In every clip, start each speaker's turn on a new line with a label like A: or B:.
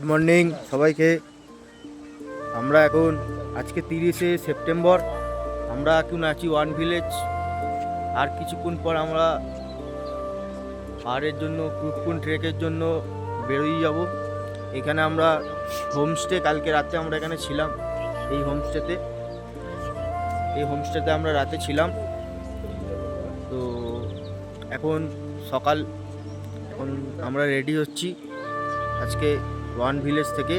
A: Morning সবাইকে। আমরা এখন আজকে 30শে সেপ্টেম্বর, আমরা এখন আছি ওয়ান ভিলেজ। আর কিছুক্ষণ পর আমরা পাহাড়ের জন্য কুটকুন ট্রেকের জন্য বেরোই যাব। এখানে আমরা হোমস্টে, কালকে রাতে আমরা এখানে ছিলাম এই হোমস্টেতে আমরা রাতে ছিলাম। তো এখন সকাল, এখন আমরা রেডি হচ্ছি। আজকে ওয়ান ভিলেজ থেকে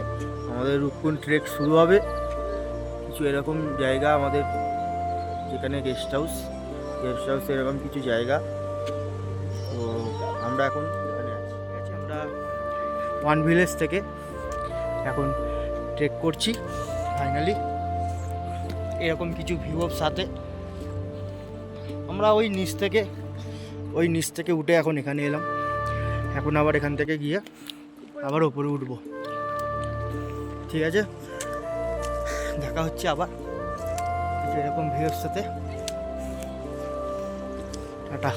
A: আমাদের রূপকুন ট্রেক শুরু হবে। কিছু এরকম জায়গা আমাদের, যেখানে গেস্ট হাউস এরকম কিছু জায়গা। তো আমরা এখন এখানে আছি। ঠিক আছে, আমরা ওয়ান ভিলেজ থেকে এখন ট্রেক করছি। ফাইনালি এরকম কিছু ভিউ সাথে আমরা ওই নিচ থেকে উঠে এখন এখানে এলাম। এখন আবার এখান থেকে গিয়ে আবার ওপরে উঠবো। ঠিক আছে, দেখা হচ্ছে আবার কিছু এরকম ভিউর সাথে। টাটা।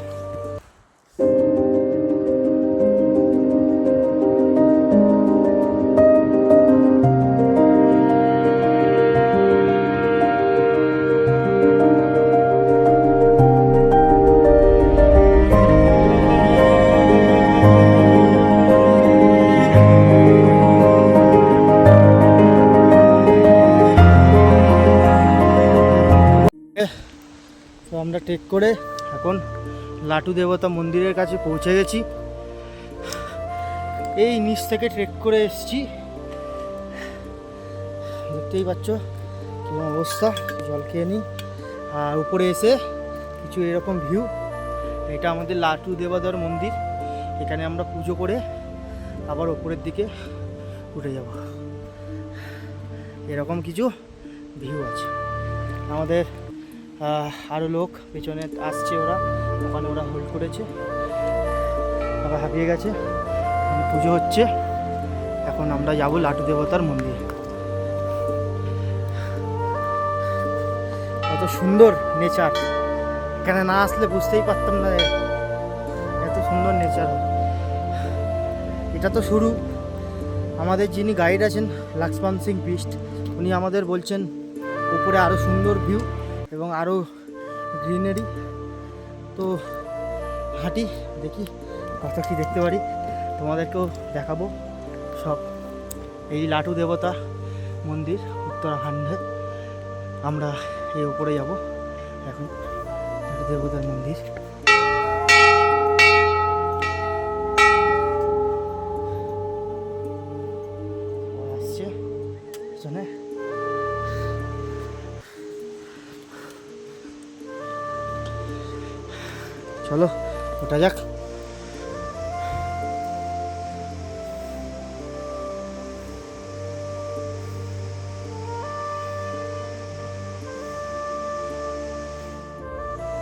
A: তো আমরা ট্রেক করে এখন লাটু দেবতা মন্দিরের কাছে পৌঁছে গেছি। এই নিচ থেকে ট্রেক করে এসেছি, দেখতেই পাচ্ছ কেমন অবস্থা। জল খেয়ে নিই। আর উপরে এসে কিছু এরকম ভিউ। এটা আমাদের লাটু দেবতার মন্দির। এখানে আমরা পুজো করে আবার ওপরের দিকে উঠে যাব। এরকম কিছু ভিউ আছে। আমাদের আরও লোক পেছনে আসছে, ওখানে ওরা হোল্ড করেছে, আবার হাঁপিয়ে গেছে। পুজো হচ্ছে, এখন আমরা যাব লাটু দেবতার মন্দির। কত সুন্দর নেচার, এখানে না আসলে বুঝতেই পারতাম না এত সুন্দর নেচার। এটা তো শুরু। আমাদের যিনি গাইড আছেন লক্ষ্মণ সিং বিষ্ট, উনি আমাদের বলছেন উপরে আরও সুন্দর ভিউ এবং আরও গ্রিনারি। তো হাঁটি, দেখি কত কী দেখতে পারি, তোমাদেরকেও দেখাবো সব। এই লাটু দেবতা মন্দির উত্তরাখণ্ডে। আমরা এই উপরে যাব এখন, লাটু দেবতার মন্দির। আসছে পিছনে। চলো ওঠা যাক।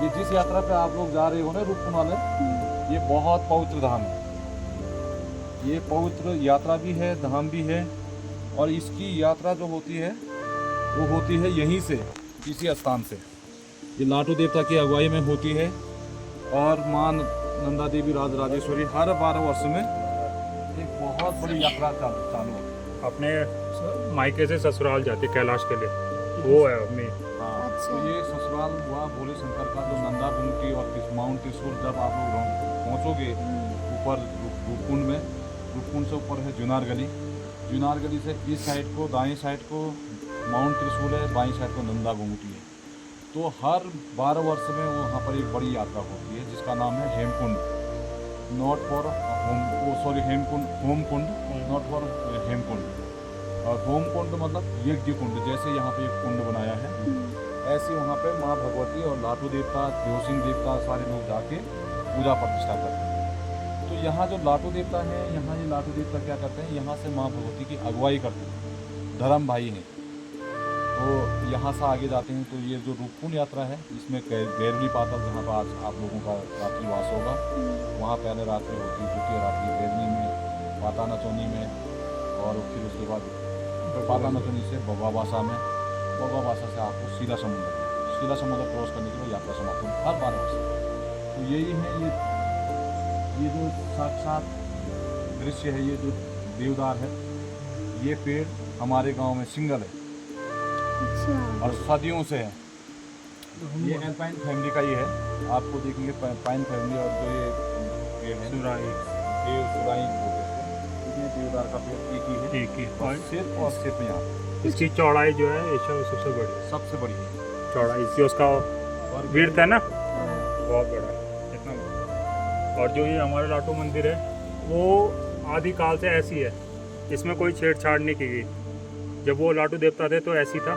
B: ये जिस यात्रा पे आप लोग जा रहे हो ना रूपकुंड वाले, ये बहुत पवित्र धाम है। ये पवित्र यात्रा भी है, धाम भी है। और इसकी यात्रा जो होती है वो होती है यहीं से, इसी स्थान से। ये लाटू देवता की अगुवाई में होती है। और मां नंदा देवी राजराजेश्वरी हर 12 वर्ष में एक बहुत बड़ी यात्रा चालू है।
C: अपने मायके से ससुराल जाती कैलाश के लिए, वो है अपनी।
B: हाँ, तो ये ससुराल हुआ भोले शंकर का, जो नंदा गुमटी और माउंट त्रिशूल। जब आप लोग पहुँचोगे ऊपर रूपकुंड में, रूपकुंड से ऊपर है जुनार गली से इस साइड को, दाएं साइड को माउंट त्रिशूल है, बाएं साइड को नंदा गुमटी है। तो हर 12 वर्ष में वहाँ पर एक बड़ी यात्रा होती है जिसका नाम है Hemkund. Not for Homkund, not for Hemkund. और होमकुंड मतलब यज्ञ कुंड, जैसे यहाँ पे एक कुंड बनाया है, ऐसे वहाँ पे माँ भगवती और लाटू देवता, देवसिंह देवता सारे लोग जाके पूजा प्रतिष्ठा करते हैं। तो यहाँ जो लाटू देवता हैं, यहाँ ये लाटू देवता क्या करते हैं, यहाँ से माँ भगवती की अगुवाई करते हैं, धर्म भाई हैं। तो यहाँ से आगे जाते हैं तो ये जो रूपकुंड यात्रा है, इसमें गैरली पाताल, जहाँ पर आज आप लोगों का रात्रिवास होगा, वहाँ पहले रात्रि होती है, द्वितीय रात्रि गैरली में, पातानाचौनी में, और फिर उसके बाद पातानाचौनी से बबाबासा में, बबाबासा से आपको सीधा समुद्र क्रॉस करने के लिए यात्रा समाप्त होगी हर 12 वर्ष। तो यही है, ये जो साक्षात दृश्य है, ये जो देवदार है, ये पेड़ हमारे गांव में सिंगल है
D: अच्छा
B: और सदियों से है। ये एल्पाइन फैमिली का ही है। आपको देखेंगे पाइन फैमिली और जो ये पेड़ है
C: सुराही
B: सुराई बोलते हैं इसमें देवदार का पेड़ एक ही है
C: एक ही
B: और सिर्फ यहाँ
C: इसकी चौड़ाई जो है एशिया में सबसे बड़ी है।
B: सबसे बड़ी है।
C: चौड़ाई इसकी उसका
B: और
C: विड्थ है ना बहुत बड़ा है इतना बड़ा। और जो ये हमारा लाटू मंदिर है वो आदिकाल से ऐसी है, इसमें कोई छेड़छाड़ नहीं की गई। जब वो लाटू देवता थे तो ऐसी था,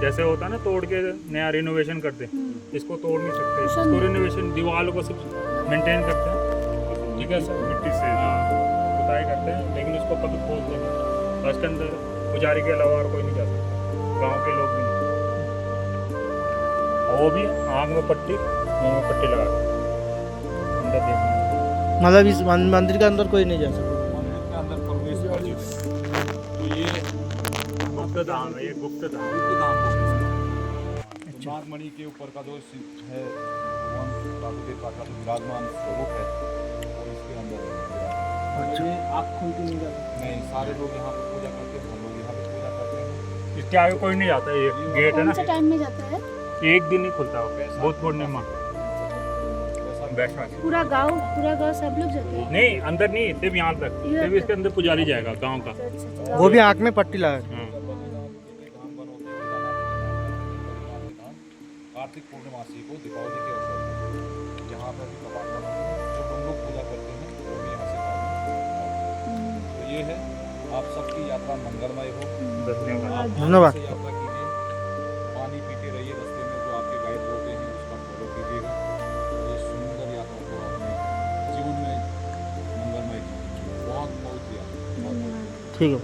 C: जैसे होता है ना तोड़ के नया रिनोवेशन करते, इसको तोड़ नहीं सकते। इसको रिनोवेशन दीवारों को सब मेंटेन करते हैं, ठीक है सर, मिट्टी से खुदाई करते हैं, लेकिन उसको कभी खोलते नहीं। और इसके अंदर पुजारी के अलावा और कोई नहीं जा सकता, गाँव के लोग भी नहीं। और वो भी आँख में पट्टी, मुँह में पट्टी लगा के अंदर देखना।
A: मतलब इस मंदिर के अंदर कोई नहीं जा सकता।
B: मंदिर के अंदर प्रवेश वर्जित है। तो ये
C: गुप्त धाम है, ये गुप्त धाम।
B: गुप्त धाम बोलते हैं। तो नागमणि के ऊपर का जो है भगवान लाटू देवता का जो विराजमान स्वरूप है और इसके अंदर है।
A: अच्छा
B: आप खुलती नहीं जाती नहीं, सारे लोग यहाँ पे पूजा करते हैं, हम लोग यहाँ पे पूजा करते हैं।
C: इसके आगे कोई नहीं जाता, ये गेट है
D: कौन
C: ना,
D: से टाइम में जाता है?
C: एक दिन ही खुलता है, बहुत पूर्णिमा। बैठा
D: पूरा गांव सब लोग जाते हैं?
C: नहीं, अंदर नहीं, सिर्फ यहाँ तक, सिर्फ इसके अंदर पुजारी जाएगा गांव का।
D: अच्छा।
A: वो भी आँख में पट्टी लगा के।
C: हाँ।
B: कार्तिक पूर्णिमासी को दीपावली के अवसर पर यहाँ पर भी कपाट बना है। जो हम लोग पूजा करते हैं वो भी यहाँ से खाते हैं। तो ये है, आप सबकी यात्रा मंगलमय हो।
C: धन्यवाद।
B: आप
A: धन्यवाद।
B: से यात्रा कीजिए, पानी पीते रहिए रास्ते में, जो आपके गाइड होते हैं उसका फॉलो कीजिएगा। और ये सुंदर यात्रा को अपने जीवन में मंगलमय कीजिए। बहुत बहुत यात्रा
A: ठीक है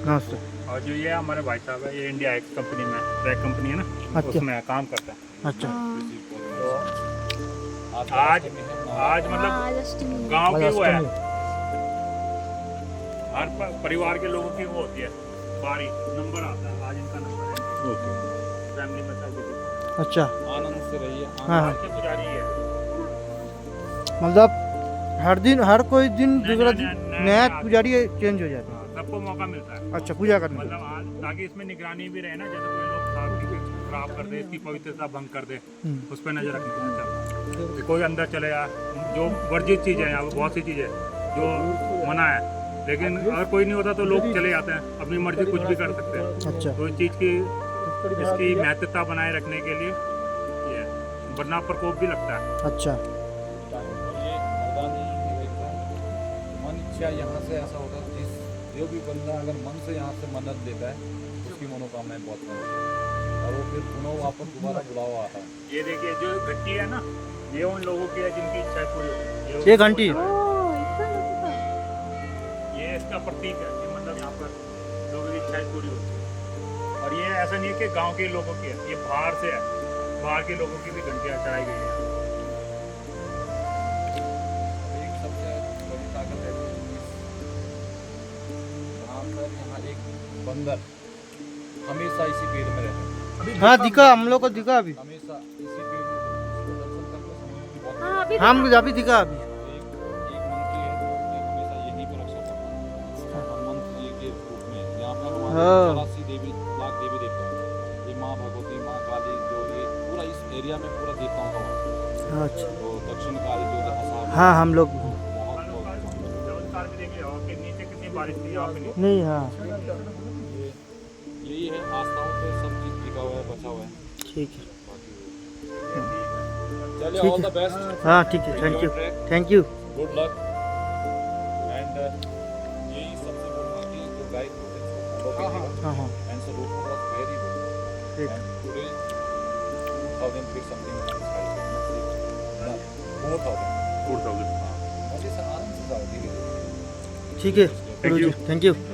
A: नमस्ते।
C: और जो ये हमारे भाई साहब है, ये इंडिया एक्स कंपनी में, ट्रैक कंपनी है ना,
A: अच्छा।
C: उसमें काम करता है।
A: अच्छा
C: तो आज मतलब
D: आज अष्टमी है।
C: गांव की वो है,
A: अष्टमी।
C: हर परिवार के लोगों की वो होती है, बारी नंबर आता है, आज इनका नंबर है फैमिली में सब।
A: अच्छा
B: आनंद से रहिए।
A: हाँ।
C: आज के पुजारी है।
A: मतलब हर दिन हर कोई दिन दूसरा दिन
C: नया
A: नया
C: आदमी।
A: पुजारी चेंज हो जाता
C: हाँ, सबको मौका मिलता है,
A: है। अच्छा पूजा करने का।
C: मतलब आज ताकि इसमें निगरानी भी रहे ना, जैसे कोई लोग खराब कर दे, इसकी पवित्रता भंग कर दे, उस पर नजर रखने का। अच्छा, कोई अंदर चले जा, जो वर्जित चीज़ है, यहाँ पे बहुत सी चीज़ें जो मना है, लेकिन अगर कोई नहीं होता तो लोग चले जाते हैं, अपनी मर्जी कुछ भी कर सकते हैं।
A: अच्छा
C: तो इस चीज़ की इसकी महत्वता बनाए रखने के लिए ये है, वरना प्रकोप भी लगता है।
A: अच्छा
B: और ये मर्दानी देखो, मन इच्छा यहाँ से ऐसा होता है, जिस जो भी बंदा अगर मन से यहाँ से मन्नत देता है उसकी मनोकामनाएं बहुत पूर्ण होती हैं और वो फिर पुनः वापस दोबारा बुलावा आता है।
C: ये देखिए जो घंटी है ना, ये उन लोगों की है जिनकी इच्छाएं पूरी होती है।
A: ये घंटी?
D: ओह, इतना लंबा।
C: ये इसका प्रतीक है कि मतलब यहाँ पर लोगों की इच्छाएं पूरी होती है। और ये ऐसा नहीं है कि गांव के लोगों की है, ये बाहर से है, बाहर के लोगों की भी घंटियाँ चढ़ाई गई है।
B: एक सबसे बड़ी ताकत है कि यहाँ पर यहाँ एक बंदर हमेशा इसी पेड़ में रहता है।
A: हाँ दिखा, हम लोग को दिखा अभी।
B: हमेशा इसी पेड़ में इसको दर्शन करके समझ में बहुत
D: हाँ, अभी
A: हम अभी दिखा अभी।
B: एक मंकी है जो हमेशा यहीं पर रक्षा करता है। हनुमंत जी के रूप में यहाँ पर
A: हाँ।
B: हमारे 84 लाख देवी देवता हैं। ये माँ भगवती, माँ काली, जो ये पूरा इस एरिया में पूरा देवताओं का वास है।
A: अच्छा
B: तो दक्षिण काली जो जहाँ साहब
A: हाँ हम लोग
B: बहुत
C: नमस्कार भी देखिए, और के नीचे कितनी बारिश थी, यहाँ पे नहीं।
A: नहीं। हाँ
B: यही है, आस्थाओं पे सब चीज टिका हुआ है, बचा हुआ है।
A: ठीक है।
B: चलिए,
A: ठीक
B: ऑल
A: है।
B: द बेस्ट,
A: हाँ ठीक है, thank you thank you.
B: Good luck and यही सबसे बोलूँगा कि जो गाइड होते हैं उसको फॉलो कीजिएगा
A: हाँ हाँ
B: and so route was very good
A: ठीक।
B: And today 2000 feet something sky 4000 मुझे से आराम से जाओ धीरे-धीरे।
A: ठीक है गुरुजी, थैंक यू।
B: Good luck.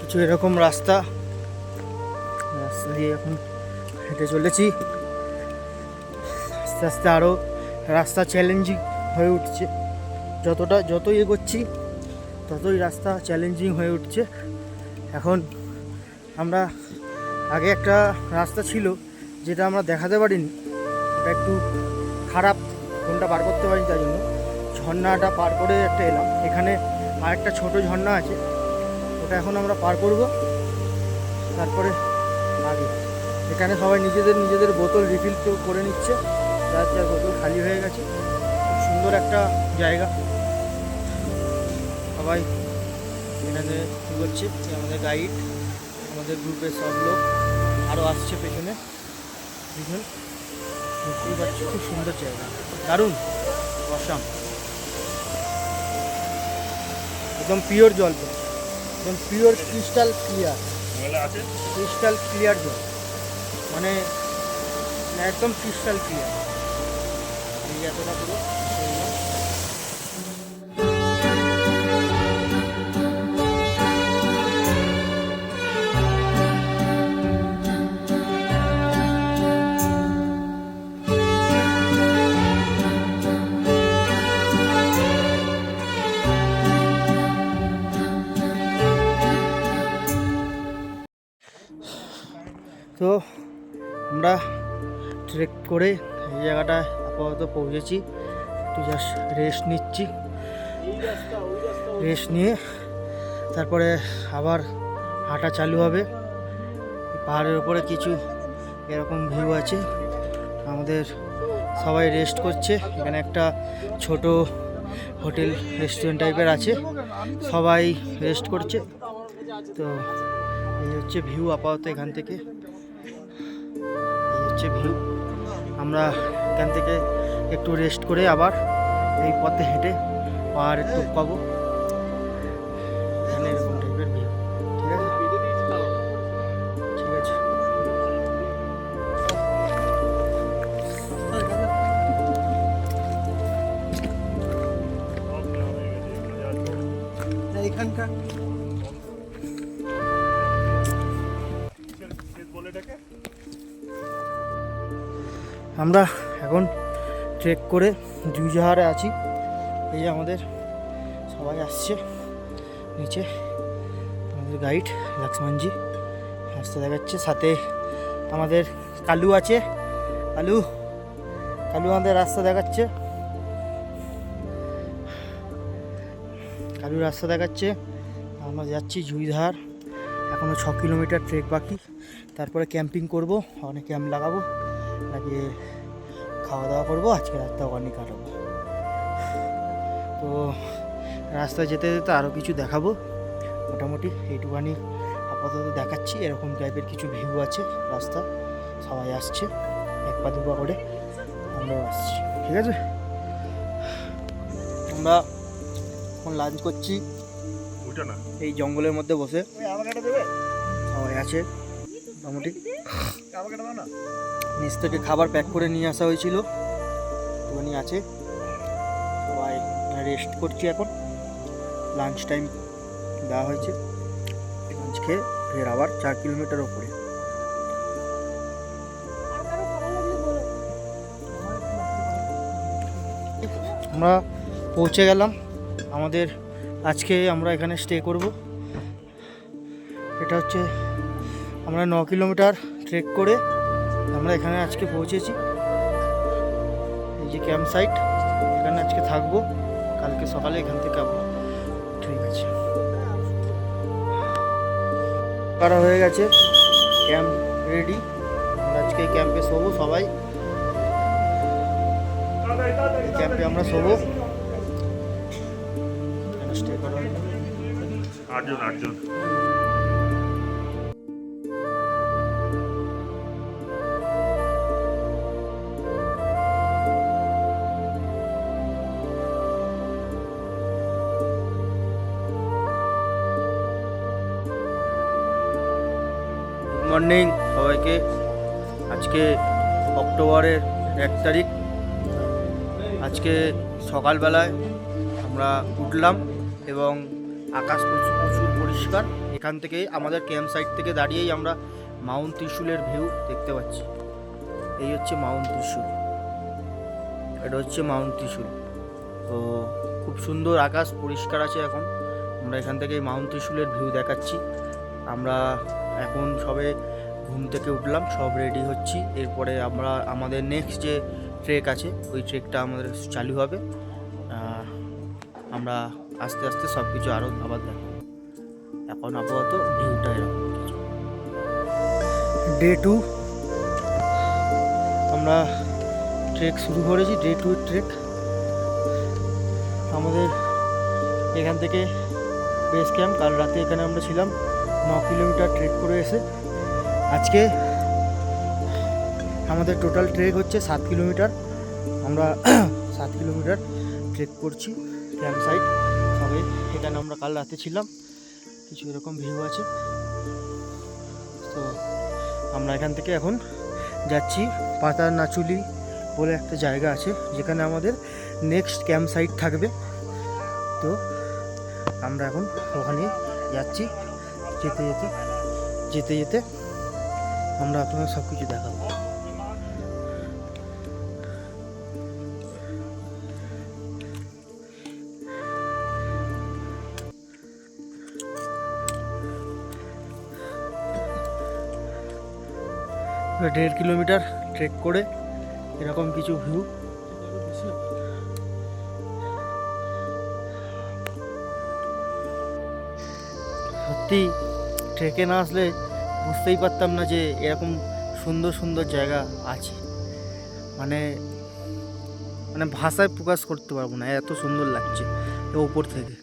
A: কিছু এরকম রাস্তা দিয়ে এখন হেঁটে চলেছি। আস্তে আস্তে আরও রাস্তা চ্যালেঞ্জিং হয়ে উঠছে, যত এগোচ্ছি ততই রাস্তা চ্যালেঞ্জিং হয়ে উঠছে। এখন আমরা আগে একটা রাস্তা ছিল যেটা আমরা দেখাতে পারিনি, ওটা একটু খারাপ, ফোনটা বার করতে পারিনি, তাই জন্য ঝর্ণাটা পার করে একটা এলাম। এখানে আরেকটা ছোট ঝর্ণা আছে, ওটা এখন আমরা পার করব। তারপরে আগে এখানে সবাই নিজেদের বোতল রিফিল করে নিচ্ছে, যার যার বোতল খালি হয়ে গেছে। খুব সুন্দর একটা জায়গা, সবাই এখানে কী করছে, আমাদের গাইড, আমাদের গ্রুপের সব লোক আরও আসছে পেছনে। বুঝলেন, বুঝতেই পারছি খুব সুন্দর জায়গা, দারুণ, অসাম, একদম পিওর জল, একদম pure crystal clear, crystal clear জল, মানে একদম ক্রিস্টাল ক্লিয়ার। এই এতটা পুরো তো আমরা ট্রেক করে এই জায়গাটায় আপাতত পৌঁছেছি। একটু জাস্ট রেস্ট নিচ্ছি, রেস্ট নিয়ে তারপরে আবার হাঁটা চালু হবে। পাহাড়ের উপরে কিছু এরকম ভিউ আছে, আমাদের সবাই রেস্ট করছে। এখানে একটা ছোট হোটেল রেস্টুরেন্ট টাইপের আছে, সবাই রেস্ট করছে। তো এই হচ্ছে ভিউ আপাতত এখান থেকে, এই হচ্ছে ভিউ। আমরা এখান থেকে একটু রেস্ট করে আবার এই পথে হেঁটে পাহাড়ে টুক পাবো। এখানে এরকম টাইপের ভিউ, ঠিক আছে, ঠিক আছে। এখানকার আমরা এখন ট্রেক করে জুইজাহারে আছি। এই যে আমাদের সবাই আসছে নিচে, আমাদের গাইড লক্ষ্মণজি রাস্তা দেখাচ্ছে, সাথে আমাদের কালু আছে, কালু আমাদের রাস্তা দেখাচ্ছে, কালু রাস্তা দেখাচ্ছে। আমরা যাচ্ছি জুইধার, এখনও 6 কিলোমিটার ট্রেক বাকি, তারপরে ক্যাম্পিং করব, অনেক ক্যাম্প লাগাবো, লাগিয়ে খাওয়া দাওয়া করবো, আজকে রাতটা ওখানে কাটাবো। তো রাস্তায় যেতে যেতে আরও কিছু দেখাবো, মোটামুটি এইটুখানি আপাতত দেখাচ্ছি। এরকম টাইপের কিছু ভিউ আছে রাস্তা, সবাই আসছে এক পা দুপা করে, আমরাও আসছি, ঠিক আছে। আমরা এখন লাঞ্চ করছি এই জঙ্গলের মধ্যে বসে, সবাই আছে মোটামুটি। নিচ থেকে খাবার প্যাক করে নিয়ে আসা হয়েছিল, ওখানে আছে, সবাই রেস্ট করছি। এখন লাঞ্চ টাইম দেওয়া হয়েছে, লাঞ্চ খেয়ে ফের আবার 4 কিলোমিটার ওপরে। আমরা পৌঁছে গেলাম, আমাদের আজকে আমরা এখানে স্টে করব। এটা হচ্ছে আমরা 9 কিলোমিটার ট্রেক করে আমরা এখানে আজকে পৌঁছেছি। এই যে ক্যাম্প সাইট, এখানে আজকে থাকবো, কালকে সকালে এখান থেকে আবার, ঠিক আছে। করা হয়ে গেছে, ক্যাম্প রেডি, আমরা আজকে এই ক্যাম্পে শোবো সবাই, এই ক্যাম্পে আমরা শোবো। স্টে করা হবে
C: 8 জন।
A: মর্নিং সবাইকে। আজকে অক্টোবরের 1 তারিখ, আজকে সকালবেলায় আমরা উঠলাম এবং আকাশ প্রচুর পরিষ্কার। এখান থেকে আমাদের ক্যাম্প সাইট থেকে দাঁড়িয়েই আমরা মাউন্ট ত্রিশূলের ভিউ দেখতে পাচ্ছি। এই হচ্ছে মাউন্ট ত্রিশূল, এটা হচ্ছে মাউন্ট ত্রিশূল। তো খুব সুন্দর আকাশ পরিষ্কার আছে এখন। আমরা এখান থেকে মাউন্ট ত্রিশূলের ভিউ দেখাচ্ছি। আমরা এখন সবে ঘুম থেকে উঠলাম, সব রেডি হচ্ছি। এরপরে আমরা আমাদের নেক্সট যে ট্রেক আছে ওই ট্রেকটা আমাদের চালু হবে। আমরা আস্তে আস্তে সব কিছু আরও আবার দেখো। এখন আপাতত ভিউটা এরকম কিছু। ডে 2 আমরা ট্রেক শুরু করেছি, ডে 2 ট্রেক। আমাদের এখান থেকে বেস ক্যাম্প, কাল রাতে এখানে আমরা ছিলাম। 9 কিলোমিটার ট্রেক করে এসে আজকে আমাদের টোটাল ট্রেক হচ্ছে 7 কিলোমিটার। আমরা 7 কিলোমিটার ট্রেক করছি ক্যাম্প সাইট সবে। এখানে আমরা কাল রাতে ছিলাম, কিছু এরকম ভিউ আছে। তো আমরা এখান থেকে এখন যাচ্ছি পাতার নাচুলি বলে একটা জায়গা আছে, যেখানে আমাদের নেক্সট ক্যাম্প সাইট থাকবে। তো আমরা এখন ওখানে যাচ্ছি। যেতে যেতে যেতে যেতে আমরা আপনাদের সব কিছু দেখাবো। আমরা 1.5 কিলোমিটার ট্রেক করে এরকম কিছু ভিউ। সত্যি ট্রেকে না আসলে বুঝতেই পারতাম না যে এরকম সুন্দর সুন্দর জায়গা আছে। মানে মানে ভাষায় প্রকাশ করতে পারবো না, এত সুন্দর লাগছে উপর থেকে।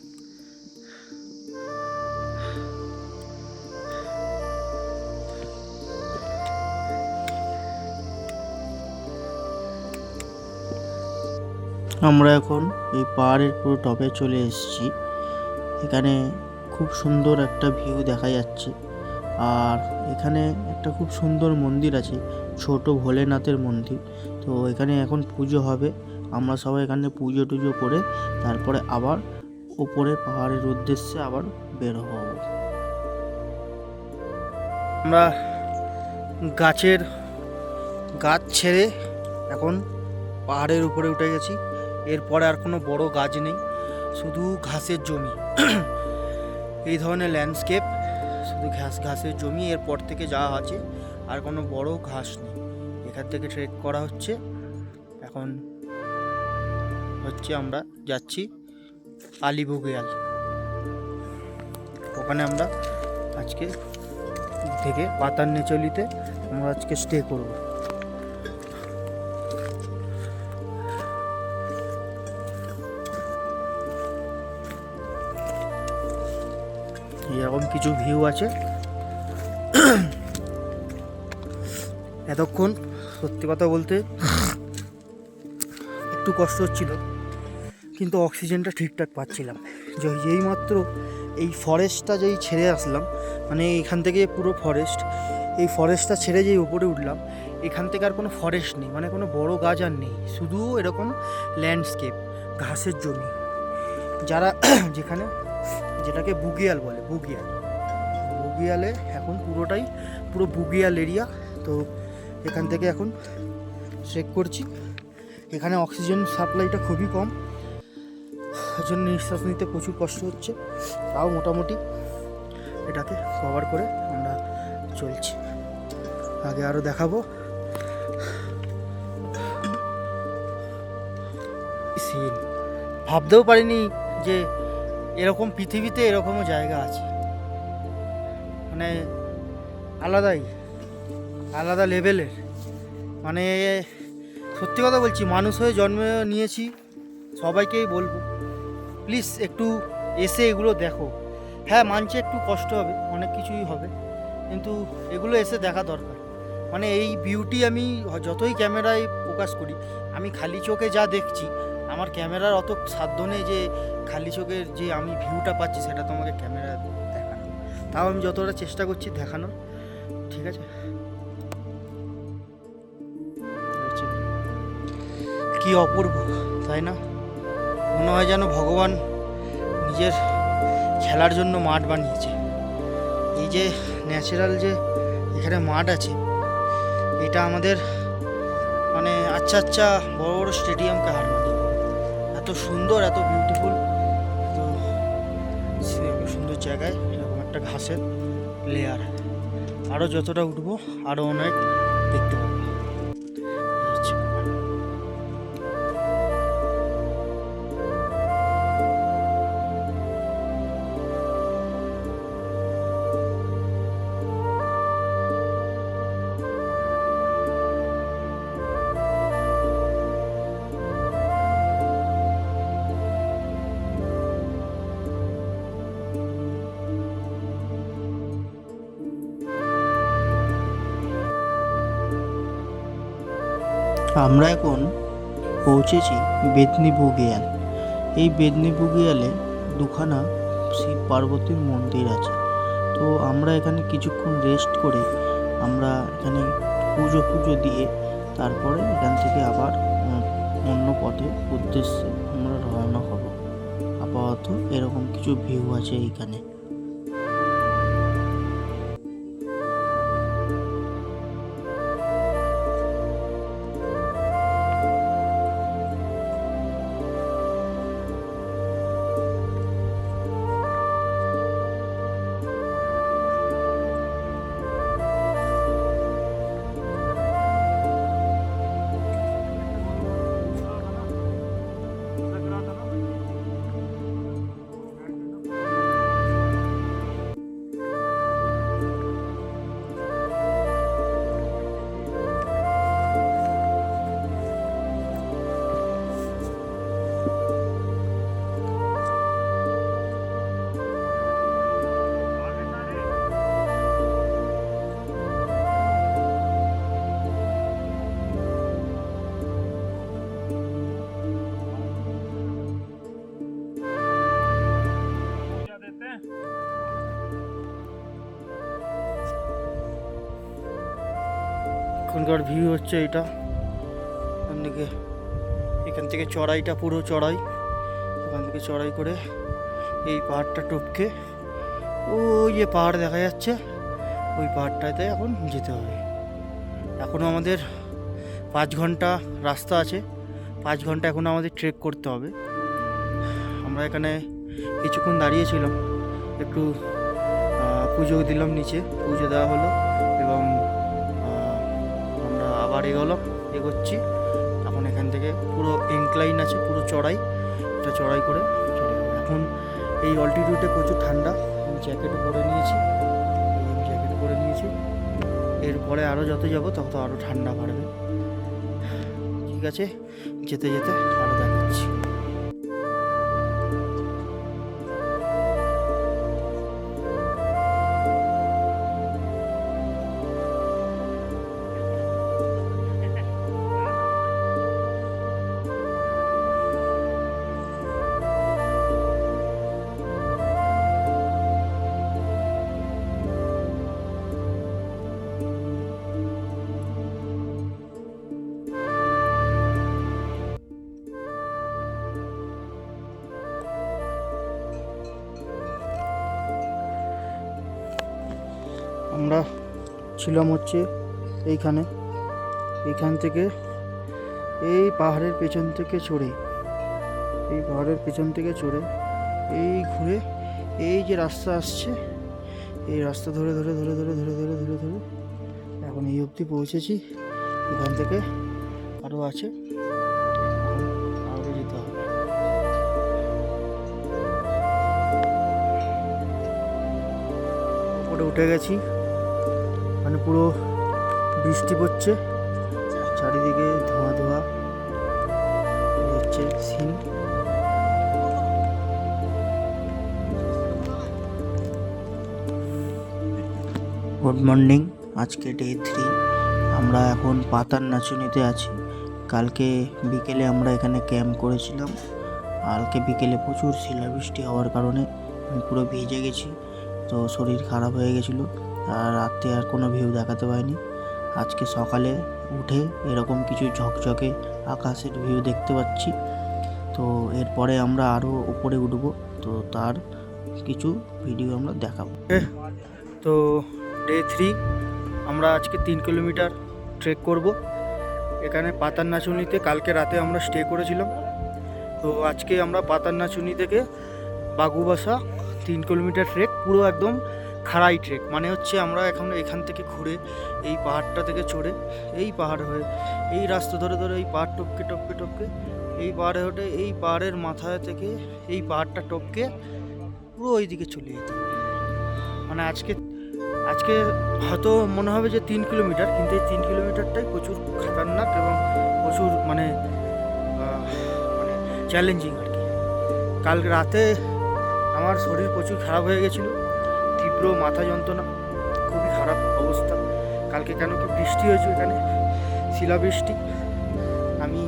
A: আমরা এখন এই পাহাড়ের পুরো টপে চলে এসেছি। এখানে খুব সুন্দর একটা ভিউ দেখা যাচ্ছে। আর এখানে একটা খুব সুন্দর মন্দির আছে, ছোট ভোলেনাথের মন্দির। তো এখানে এখন পুজো হবে, আমরা সবাই এখানে পুজো টুজো করে তারপরে আবার উপরে পাহাড়ের উদ্দেশ্যে আবার বের হব। আমরা গাছ ছেড়ে এখন পাহাড়ের উপরে উঠে গেছি। এরপরে আর কোনো বড় গাছ নেই, শুধু ঘাসের জমি। এই ধরনের ল্যান্ডস্কেপ, শুধু ঘাসের জমি। এরপর থেকে যা আছে আর কোনো বড় ঘাস নেই। এখান থেকে ট্রেক করা হচ্ছে। এখন আমরা যাচ্ছি আলিবুগিয়াল। ওখানে আমরা আজকে থেকে পাতার নেচলিতে আমরা আজকে স্টে করব। এরকম কিছু ভিউ আছে। এতক্ষণ সত্যি কথা বলতে একটু কষ্ট হচ্ছিল, কিন্তু অক্সিজেনটা ঠিকঠাক পাচ্ছিলাম। যেই মাত্র এই ফরেস্টটা যেই ছেড়ে আসলাম, মানে এখান থেকে পুরো ফরেস্ট, এই ফরেস্টটা ছেড়ে যেই উপরে উঠলাম, এখান থেকে আর কোনো ফরেস্ট নেই, মানে কোনো বড় গাছ আর নেই, শুধু এরকম ল্যান্ডস্কেপ, ঘাসের জমি। যেটাকে বুগিয়াল বলে, বুগিয়ালে এখন পুরো বুগিয়াল এরিয়া। তো এখান থেকে এখন চেক করছি। এখানে অক্সিজেন সাপ্লাইটা খুবই কম, এর জন্য নিঃশ্বাস নিতে প্রচুর কষ্ট হচ্ছে। তাও মোটামুটি এটাকে কভার করে আমরা চলছি। আগে আরও দেখাবো সিন। ভাবতেও পারিনি যে এরকম পৃথিবীতে এরকমও জায়গা আছে। মানে আলাদা লেভেলের। মানে সত্যি কথা বলছি, মানুষ হয়ে জন্ম নিয়েছি, সবাইকেই বলবো প্লিজ একটু এসে এগুলো দেখো। হ্যাঁ মানছি একটু কষ্ট হবে, অনেক কিছুই হবে, কিন্তু এগুলো এসে দেখা দরকার। মানে এই বিউটি আমি যতই ক্যামেরায় প্রকাশ করি, আমি খালি চোখে যা দেখছি, আমার ক্যামেরার অত সাধ্য নেই যে খালি চোখের যে আমি ভিউটা পাচ্ছি সেটা তোমাকে ক্যামেরা দেখানো। তাও আমি যতটা চেষ্টা করছি দেখানোর, ঠিক আছে? কি অপূর্ব, তাই না? মনে হয় যেন ভগবান নিজের খেলার জন্য মাঠ বানিয়েছে। এই যে ন্যাচারাল যে এখানে মাঠ আছে, এটা আমাদের মানে আচ্ছা বড় বড় স্টেডিয়ামকে হার মানিয়ে। এত সুন্দর, এত বিউটিফুল, এত সুন্দর জায়গায় এরকম একটা ঘাসের লেয়ার। আরও যতটা উঠবো আরও অনেক দেখতে পাবো। এই হচ্ছে ব্যাপার। আমরা এখন পৌঁছেছি বেদনী বুগিয়াল। এই বেদনী বুগিয়ালে দুখানা শিব পার্বতীর মন্দির আছে। তো আমরা এখানে কিছুক্ষণ রেস্ট করে আমরা এখানে পুজো দিয়ে তারপরে এখান থেকে আবার অন্য পথে উদ্দেশ্যে আমরা রওনা হব। আপাতত এরকম কিছু ভিউ আছে এইখানে।
C: पूजा देते हैं।
A: এখনকার ভিউ হচ্ছে এটা। এখান থেকে চড়াইটা পুরো চড়াই, এখান থেকে চড়াই করে এই পাহাড়টা টপকে ওই যে পাহাড় দেখা যাচ্ছে ওই পাহাড়টাতে এখন যেতে হবে। এখনও আমাদের 5 ঘন্টা রাস্তা আছে, 5 ঘন্টা এখনও আমাদের ট্রেক করতে হবে। আমরা এখানে কিছুক্ষণ দাঁড়িয়েছিলাম, একটু পুজো দিলাম, নিচে পুজো দেওয়া হলো এবং আমরা আবার এগোচ্ছি। এখন এখান থেকে পুরো ইনক্লাইন আছে, পুরো চড়াই, এটা চড়াই করে চলে যাবো। এখন এই অল্টিটিউডে প্রচুর ঠান্ডা, আমি জ্যাকেটও পরে নিয়েছি, এরপরে আরও যত যাব তত আরও ঠান্ডা বাড়বে। ঠিক আছে, যেতে যেতে আরও দেখাচ্ছি। আমরা ছিলাম হচ্ছে এইখান থেকে এই পাহাড়ের পেছন থেকে চড়ে এই ঘুরে এই যে রাস্তা আসছে, এই রাস্তা ধরে এখন এই অবধি পৌঁছেছি। এখান থেকে আরও আছে, আরও যেতে হবে। উপরে উঠে গেছি, মানে পুরো বৃষ্টি পড়ছে, চারিদিকে ধোঁয়া এই হচ্ছে সিন। গুড মর্নিং, আজকে ডে 3। আমরা এখন পাতার নাচুনিতে আছি। কালকে বিকেলে আমরা এখানে ক্যাম্প করেছিলাম। কালকে বিকেলে প্রচুর শিলাবৃষ্টি হওয়ার কারণে আমি পুরো ভিজে গেছি, তো শরীর খারাপ হয়ে গেছিলো, আর রাতে আর কোনো ভিউ দেখাতে পারিনি। আজকে সকালে উঠে এরকম কিছু ঝকঝকে আকাশের ভিউ দেখতে পাচ্ছি। তো এরপরে আমরা আরও উপরে উঠবো, তো তার কিছু ভিডিও আমরা দেখাবো। তো ডে 3 আমরা আজকে 3 কিলোমিটার ট্রেক করব। এখানে পাতারনাচুনিতে কালকে রাতে আমরা স্টে করেছিলাম। তো আজকে আমরা পাতারনাচুনি থেকে বাগুবাসা 3 কিলোমিটার ট্রেক, পুরো একদম খাড়াই ট্রেক, মানে হচ্ছে আমরা এখান থেকে ঘুরে এই পাহাড়টা থেকে চড়ে এই পাহাড় হয়ে এই রাস্তা ধরে ধরে এই পাহাড় টপকে টপকে টপকে এই পাহাড়ে ওঠে, এই পাহাড়ের মাথায় থেকে এই পাহাড়টা টপকে পুরো ওই দিকে চলে যেতে হবে। মানে আজকে হয়তো মনে হবে যে 3 কিলোমিটার, কিন্তু এই 3 কিলোমিটারটাই প্রচুর খতরনাক এবং প্রচুর মানে চ্যালেঞ্জিং আর কি। কালকে রাতে আমার শরীর প্রচুর খারাপ হয়ে গেছিলো, তীব্র মাথা যন্ত্রণা, খুবই খারাপ অবস্থা। কালকে কেন কি বৃষ্টি হয়েছে, এখানে শিলাবৃষ্টি। আমি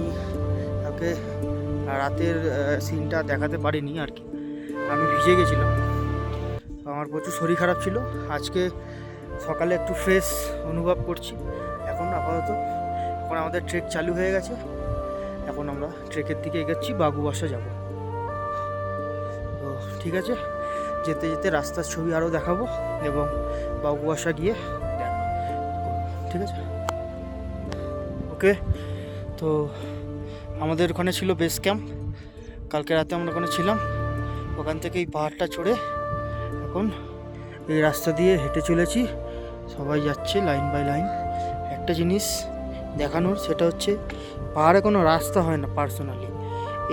A: কালকে রাতের সিনটা দেখাতে পারিনি আর কি, আমি ভিজে গেছিলাম, আমার প্রচুর শরীর খারাপ ছিল। আজকে সকালে একটু ফ্রেশ অনুভব করছি। এখন আপাতত আমাদের ট্রেক চালু হয়ে গেছে, এখন আমরা ট্রেকের দিকে এগোচ্ছি, বাগুবাসা যাব। তো ঠিক আছে, যেতে যেতে রাস্তার ছবি আরও দেখাবো এবং বাগুবাসা গিয়ে দেখা, ঠিক আছে? ওকে, তো আমাদের ওখানে ছিল বেস ক্যাম্প, কালকে রাতে আমরা ওখানে ছিলাম। ওখান থেকে এই পাহাড়টা চড়ে এখন এই রাস্তা দিয়ে হেঁটে চলেছি, সবাই যাচ্ছে লাইন বাই লাইন। একটা জিনিস দেখানোর, সেটা হচ্ছে পাহাড়ে কোনো রাস্তা হয় না পার্সোনালি,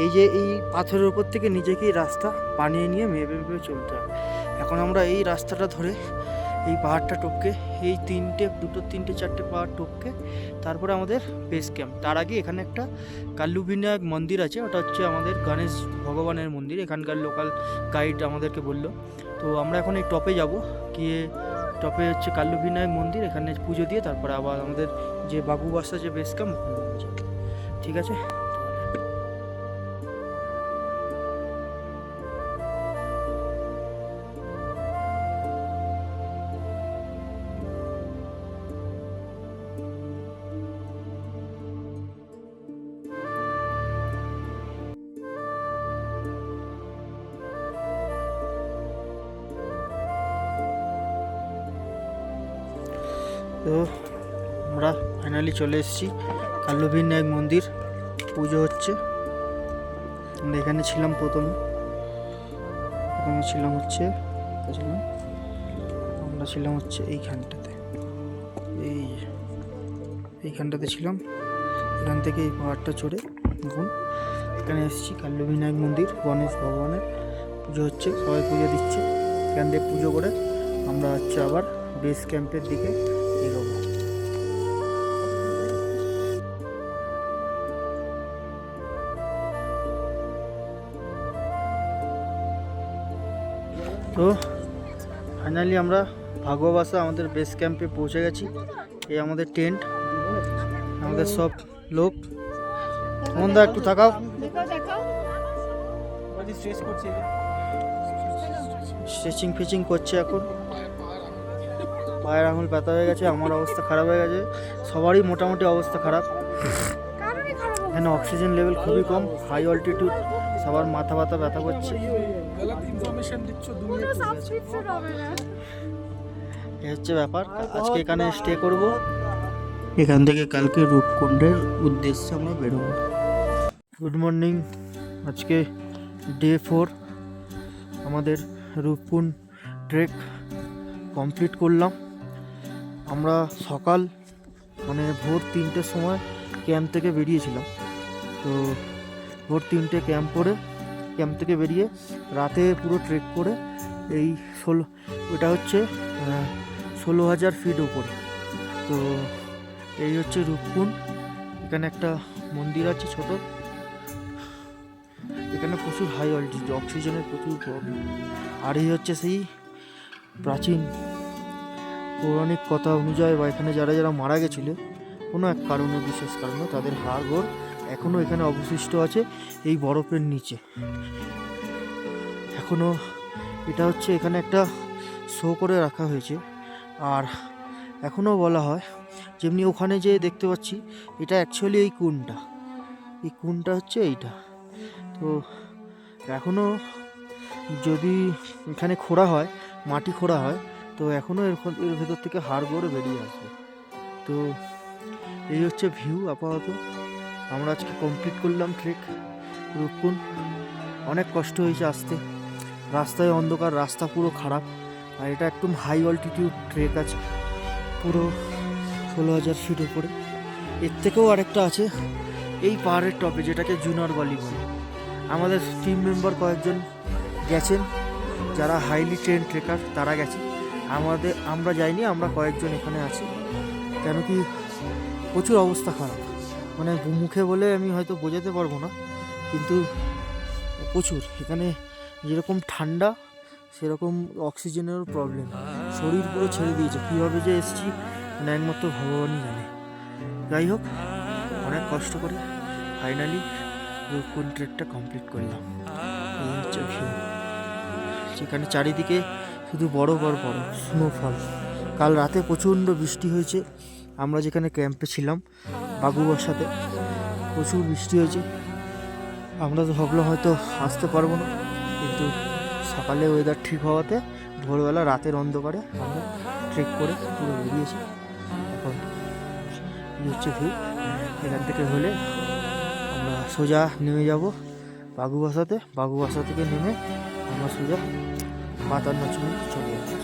A: এই যে এই পাথরের উপর থেকে নিজেকেই রাস্তা বানিয়ে নিয়ে মেপে মেপে চলতে হয়। এখন আমরা এই রাস্তাটা ধরে এই পাহাড়টা টপকে এই দুটো তিনটে চারটে পাহাড় টপকে তারপরে আমাদের বেস ক্যাম্প। তার আগে এখানে একটা কাল্লুবিনায়ক মন্দির আছে, ওটা হচ্ছে আমাদের গণেশ ভগবানের মন্দির, এখানকার লোকাল গাইড আমাদেরকে বললো। তো আমরা এখন এই টপে যাব, গিয়ে টপে হচ্ছে কাল্লুবিনায়ক মন্দির, এখানে পুজো দিয়ে তারপরে আবার আমাদের যে বাগুবাসা যে বেস ক্যাম্প ওখানে যাব। ঠিক আছে, তো আমরা ফাইনালি চলে এসেছি কাল্লুবিনায়ক মন্দির, পুজো হচ্ছে। আমরা এখানে ছিলাম প্রথমে আমরা ছিলাম হচ্ছে এইখানটাতে ছিলাম। এখান থেকে এই পাহাড়টা চড়ে এখন এখানে এসেছি কাল্লুবিনায়ক মন্দির, গণেশ ভগবানের পুজো হচ্ছে, সবাই পুজো দিচ্ছে। এখান থেকে পুজো করে আমরা হচ্ছে আবার বেস ক্যাম্পের দিকে এগোবো। তো ফাইনালি আমরা ভাগবাসা আমাদের বেস ক্যাম্পে পৌঁছে গেছি। এই আমাদের টেন্ট, আমাদের সব লোক। মন্দা একটু থাকাও, স্ট্রেচিং ফিচিং করছে। এখন পায়ের আঙুল ব্যথা হয়ে গেছে, আমার অবস্থা খারাপ হয়ে গেছে, সবারই মোটামুটি অবস্থা খারাপ। এখানে অক্সিজেন লেভেল খুবই কম, হাই অল্টিটিউড, সবার মাথা ব্যথা করছে। এই হচ্ছে ব্যাপার। আজকে এখানে স্টে করব, এখান থেকে কালকে রূপকুণ্ডের উদ্দেশ্যে আমরা বেরোবো। গুড মর্নিং, আজকে ডে 4 আমাদের রূপকুণ্ড ট্রেক কমপ্লিট করলাম। আমরা সকাল মানে ভোর 3টের সময় ক্যাম্প থেকে বেরিয়েছিলাম। তো ভোর 3টে ক্যাম্প থেকে বেরিয়ে রাতে পুরো ট্রেক করে এই ওটা হচ্ছে 16,000 ফিট উপরে। তো এই হচ্ছে রূপকুণ্ড। এখানে একটা মন্দির আছে ছোট, এখানে প্রচুর হাই অল্টিটিউড, অক্সিজেনের প্রচুর প্রবলেম। আর এই হচ্ছে সেই প্রাচীন পৌরাণিক কথা অনুযায়ী বা এখানে যারা যারা মারা গেছিল কোনো এক কারণে, বিশেষ কারণে, তাদের হাড়গোড় এখনও এখানে অবশিষ্ট আছে এই বরফের নিচে। এখনও এটা হচ্ছে এখানে একটা শো করে রাখা হয়েছে। আর এখনও বলা হয়, যেমনি ওখানে যে দেখতে পাচ্ছি, এটা অ্যাকচুয়ালি এই কুণ্ডটা হচ্ছে এইটা। তো এখনও যদি এখানে খোঁড়া হয়, মাটি খোঁড়া হয়, তো এখনও এর ভেতর থেকে হাড়গোড় বেরিয়ে আসবে। তো এই হচ্ছে ভিউ। আপাতত আমরা আজকে কমপ্লিট করলাম ট্রেক রূপকুণ্ড। অনেক কষ্ট হয়েছে আসতে, রাস্তায় অন্ধকার, রাস্তা পুরো খারাপ, আর এটা একদম হাই অল্টিটিউড ট্রেক আছে, পুরো 16,000 ফিট উপরে। এর থেকেও আরেকটা আছে এই পাহাড়ের টপে, যেটাকে জুনার ভ্যালি বলে। আমাদের টিম মেম্বার কয়েকজন গেছেন, যারা হাইলি ট্রেন ট্রেকার, তারা গেছে। আমরা যাইনি, আমরা কয়েকজন এখানে আছি। কেন কি প্রচুর অবস্থা খারাপ, মানে মুখে বলে আমি হয়তো বোঝাতে পারবো না, কিন্তু প্রচুর এখানে যেরকম ঠান্ডা সেরকম অক্সিজেনেরও প্রবলেম। শরীর পুরো ছেড়ে দিয়েছে, কীভাবে যে এসেছি মানে একমাত্র ভগবানই জানে। যাই হোক, অনেক কষ্ট করে ফাইনালি রূপকুণ্ড ট্রেকটা কমপ্লিট করলাম। এই হচ্ছে ভিউ, সেখানে চারিদিকে শুধু বড় স্নোফল। কাল রাতে প্রচণ্ড বৃষ্টি হয়েছে। আমরা যেখানে ক্যাম্পে ছিলাম বাগুবাসাতে, প্রচুর বৃষ্টি হয়েছে। আমরা তো ভাবলাম হয়তো আসতে পারবো না, কিন্তু সকালে ওয়েদার ঠিক হওয়াতে ভোরবেলা রাতের অন্ধকারে আমরা ট্রেক করে পুরো বেরিয়েছি। এখন এই হচ্ছে ভিউ। এখান থেকে হলে আমরা সোজা নেমে যাব বাগুবাসা থেকে নেমে আমরা সোজা পাতারনাচুরি চলে যাবো।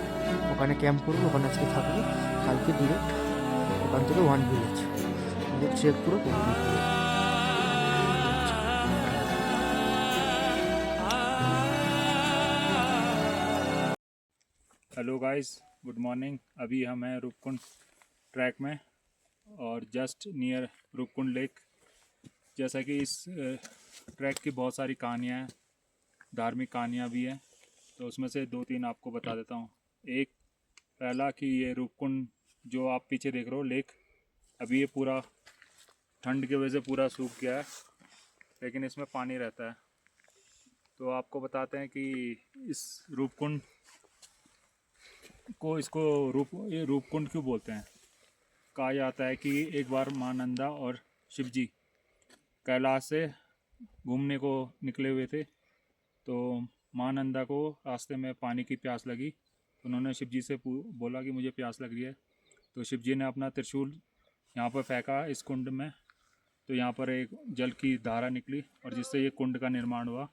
A: ওখানে ক্যাম্প করবো, ওখানে আজকে থাকবো, কালকে ডিরেক্ট ওখান থেকে ওয়ান ভিলেজ আমাদের ট্রেক পুরো কমপ্লিট হবে।
C: Hello guys, good morning. अभी हम हैं रूपकुंड ट्रैक में और जस्ट नियर रूपकुंड लेक। जैसा कि इस ट्रैक की बहुत सारी कहानियाँ हैं, धार्मिक कहानियाँ भी हैं, तो उसमें से 2-3 आपको बता देता हूँ। एक पहला कि ये रूपकुंड जो आप पीछे देख रहे हो लेक, अभी ये पूरा ठंड की वजह से पूरा सूख गया है, लेकिन इसमें पानी रहता है। तो आपको बताते हैं कि इस रूपकुंड को ये रूपकुंड क्यों बोलते हैं। कहा जाता है कि एक बार माँ नंदा और शिवजी कैलाश से घूमने को निकले हुए थे, तो माँ नंदा को रास्ते में पानी की प्यास लगी। उन्होंने शिवजी से बोला कि मुझे प्यास लग रही है, तो शिवजी ने अपना त्रिशूल यहाँ पर फेंका इस कुंड में, तो यहाँ पर एक जल की धारा निकली और जिससे ये कुंड का निर्माण हुआ।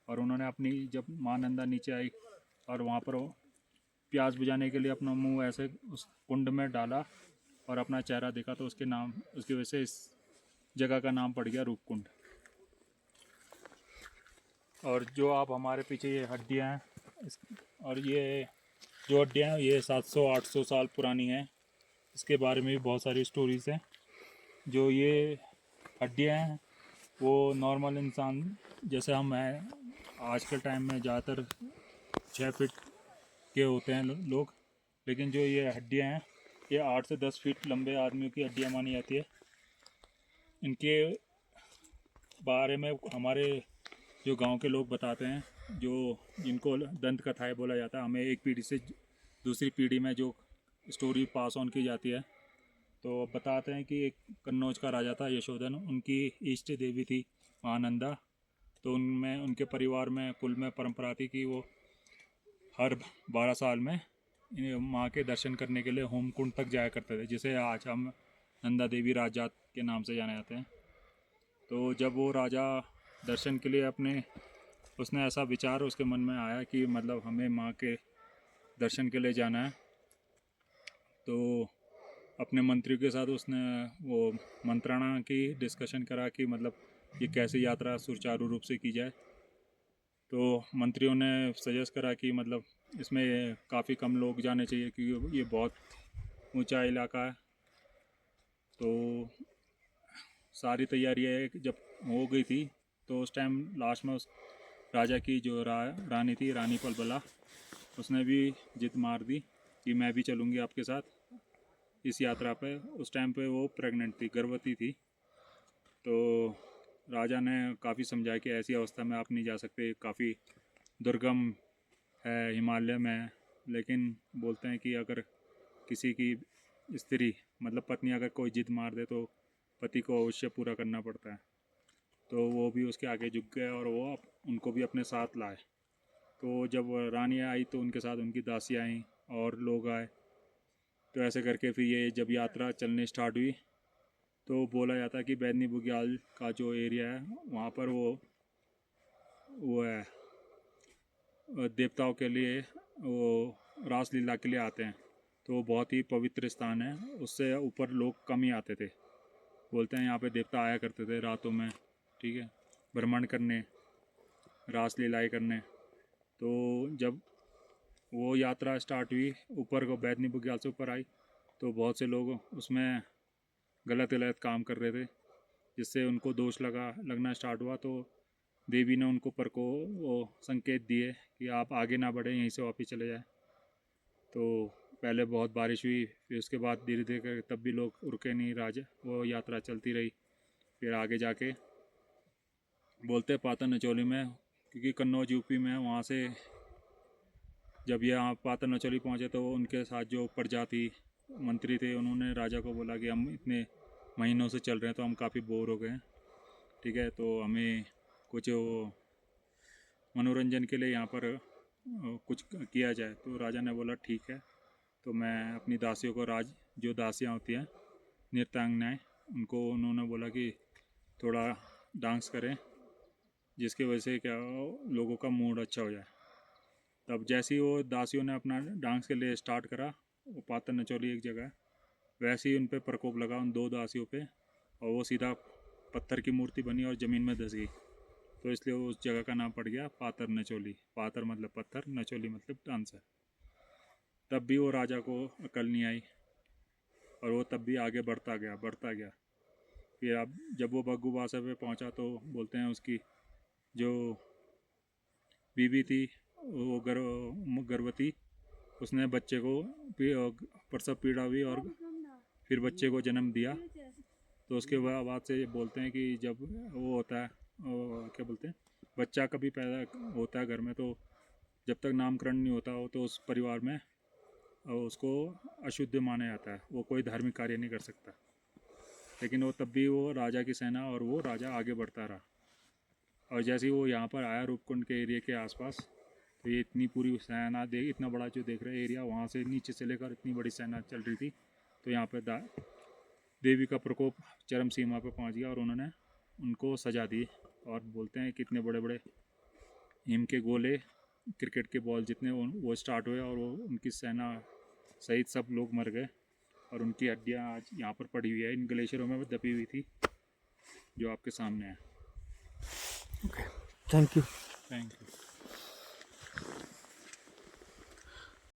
C: और उन्होंने जब माँ नंदा नीचे आई और वहाँ पर प्यास बुझाने के लिए अपना मुंह ऐसे उस कुंड में डाला और अपना चेहरा देखा, तो उसकी वजह से इस जगह का नाम पड़ गया रूपकुंड। और जो आप हमारे पीछे ये हड्डियाँ हैं, और ये जो हड्डियाँ हैं ये 700-800 साल पुरानी हैं। इसके बारे में भी बहुत सारी स्टोरीज़ हैं। जो ये हड्डियाँ हैं वो नॉर्मल इंसान जैसे हम हैं, आज के टाइम में ज़्यादातर 6 फीट के होते हैं लोग, लेकिन जो ये हड्डियाँ हैं ये 8 से 10 फीट लंबे आदमियों की हड्डियाँ मानी जाती है। इनके बारे में हमारे जो गांव के लोग बताते हैं, जिनको दंत कथाएँ बोला जाता है, हमें एक पीढ़ी से दूसरी पीढ़ी में जो स्टोरी पास ऑन की जाती है। तो बताते हैं कि एक कन्नौज का राजा था यशोधन, उनकी इष्ट देवी थी माँ नंदा। तो उनके परिवार में कुल में परंपरा थी कि वो हर 12 साल में माँ के दर्शन करने के लिए होमकुंड तक जाया करते थे, जिसे आज हम नंदा देवी राजजात के नाम से जाने जाते हैं। तो जब वो राजा दर्शन के लिए उसने ऐसा विचार उसके मन में आया कि मतलब हमें माँ के दर्शन के लिए जाना है, तो अपने मंत्रियों के साथ उसने वो मंत्रणा की, डिस्कशन करा कि मतलब ये कैसे यात्रा सुचारू रूप से की जाए। तो मंत्रियों ने सजेस्ट करा कि मतलब इसमें काफ़ी कम लोग जाने चाहिए क्योंकि ये बहुत ऊंचा इलाका है। तो सारी तैयारियाँ जब हो गई थी, तो उस टाइम लास्ट में उस राजा की जो रानी थी, रानी पलबला, उसने भी जिद मार दी कि मैं भी चलूँगी आपके साथ इस यात्रा पे। उस टाइम पे वो प्रेग्नेंट थी, गर्भवती थी। तो राजा ने काफ़ी समझाया कि ऐसी अवस्था में आप नहीं जा सकते, काफ़ी दुर्गम है, हिमालय में। लेकिन बोलते हैं कि अगर किसी की स्त्री मतलब पत्नी अगर कोई जिद मार दे तो पति को अवश्य पूरा करना पड़ता है। तो वो भी उसके आगे झुक गए और वो उनको भी अपने साथ लाए। तो जब रानी आई तो उनके साथ उनकी दासी आई और लोग आए। तो ऐसे करके फिर ये जब यात्रा चलनी स्टार्ट हुई, तो बोला जाता है कि बैदनी बुग्याल का जो एरिया है वहाँ पर वो है देवताओं के लिए वो रासलीला के लिए आते हैं, तो बहुत ही पवित्र स्थान है। उससे ऊपर लोग कम ही आते थे। बोलते हैं यहाँ पे देवता आया करते थे रातों में, ठीक है, भ्रमण करने, रासलीलाएँ करने। तो जब वो यात्रा स्टार्ट हुई, ऊपर को बैदनी बुग्याल से ऊपर आई, तो बहुत से लोग उसमें गलत गलत काम कर रहे थे, जिससे उनको दोष लगना स्टार्ट हुआ। तो देवी ने उनको पर को वो संकेत दिए कि आप आगे ना बढ़े, यहीं से वापस चले जाए। तो पहले बहुत बारिश हुई, फिर उसके बाद धीरे धीरे करके तब भी लोग रुके नहीं, वो यात्रा चलती रही। फिर आगे जाके बोलते पातर नचोली में, क्योंकि कन्नौज यूपी में है, वहाँ से जब यहाँ पातर नचोली पहुँचे तो उनके साथ जो प्रजाति मंत्री थे, उन्होंने राजा को बोला कि हम इतने महीनों से चल रहे हैं तो हम काफ़ी बोर हो गए हैं, ठीक है, तो हमें कुछ मनोरंजन के लिए यहाँ पर कुछ किया जाए। तो राजा ने बोला ठीक है, तो मैं अपनी दासियों को जो दासियाँ होती हैं, नृत्यांगनाएँ, उनको उन्होंने बोला कि थोड़ा डांस करें, जिसकी वजह से क्या लोगों का मूड अच्छा हो जाए। तब जैसे ही वो दासियों ने अपना डांस के लिए स्टार्ट करा, वो पातर नचोली एक जगह है, वैसे ही उन पे प्रकोप लगा उन 2 दासियों पे, और वो सीधा पत्थर की मूर्ति बनी और ज़मीन में धंस गई। तो इसलिए उस जगह का नाम पड़ गया पातर नचोली। पातर मतलब पत्थर, नचोली मतलब डांसर। तब भी वो राजा को अकल नहीं आई, और वो तब भी आगे बढ़ता गया। फिर अब जब वो बग्गू बासा पे पहुंचा, तो बोलते हैं उसकी जो बीवी थी वो गर्भवती, उसने बच्चे को प्रसव पीड़ा हुई और फिर बच्चे को जन्म दिया। तो उसके बाद से बोलते हैं कि जब वो होता है, क्या बोलते हैं, बच्चा कभी पैदा होता है घर में, तो जब तक नामकरण नहीं होता हो तो उस परिवार में उसको अशुद्ध माना जाता है, वो कोई धार्मिक कार्य नहीं कर सकता। लेकिन वो तब भी वो राजा की सेना और वो राजा आगे बढ़ता रहा। और जैसे ही वो यहाँ पर आया रूपकुंड के एरिया के आसपास, तो ये इतनी पूरी सेना इतना बड़ा जो देख रहे एरिया, वहाँ से नीचे से लेकर इतनी बड़ी सेना चल रही थी। तो यहाँ पर देवी का प्रकोप चरम सीमा पर पहुँच गया और उन्होंने उनको सजा दी। और बोलते हैं कि इतने बड़े बड़े हिम के गोले, क्रिकेट के बॉल जितने, वो स्टार्ट हुए और वो उनकी सेना सहित सब लोग मर गए, और उनकी हड्डियाँ आज यहाँ पर पड़ी हुई है, इन ग्लेशियरों में दबी हुई थी, जो आपके सामने है।
A: Okay, thank you.
C: Thank you.